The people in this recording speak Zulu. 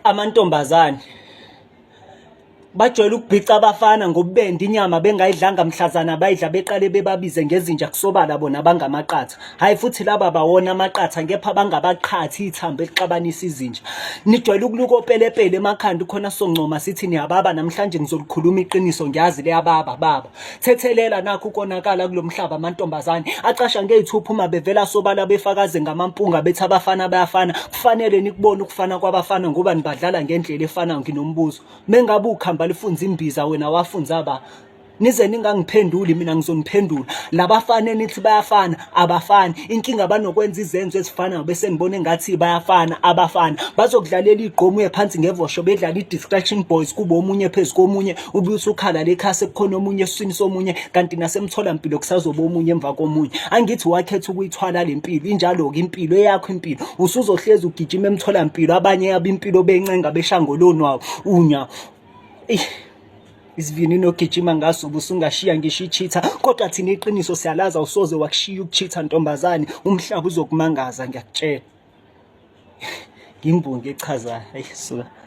Amantombazane bajwayele ukubhica abafana ngobubende inyama bengayidlanga mhlazana bayidla beqale bebabize ngezinja kusobala bona bangamaqatha. Hhayi futhi laba bawona amaqatha ngepha bangabaqhathi ithambo elixabanisa izinja. Nijwayele ukuluka opelepele emakhanda khona soncoma sithi niyababa namhlanje ngizolikhuluma iqiniso ngiyazi leyababa baba. Thethelela nakho ukonakala kulo mhlaba amantombazane acasha ngey'thupha uma bevela sobala befakaze ngamampunga bethi abafana bayafana. Kufanele nikubone ukufana kwabafana ngoba nibadlala ngendlela efanayo. Nginombuzo, mengabe ukhamba lifunza imbiza wena wafunza ba nize ningangiphenduli mina ngizoniphendula. Labafana nithi bayafana abafani. Inkinga banokwenza izenzo ezifanayo bese nibone ngathi bayafana abafana. Bazokudlalela igqomu phansi ngevosho bedlala i-distraction boys kube omunye phezu komunye ubuye usukhala lekhasi kukhona omunye esiswini somunye kanti nasemtholampilo kusazoba omunye emva komunye. Angithi wakhetha ukuyithwala le mpilo injalo-ke impilo eyakho impilo usuzohlezi ugijima emtholampilo abanye yabo impilo bencenga beshangoloni wawo unyawo. Isivinini ogijima ngaso ubusungashiya ngisho ichitha kodwa thina iqiniso siyalaza usoze wakushiya ukuchitha ntombazane umhlaba uzokumangaza ngiyakutshela. Ngimbongi echazayo. Hayi suka.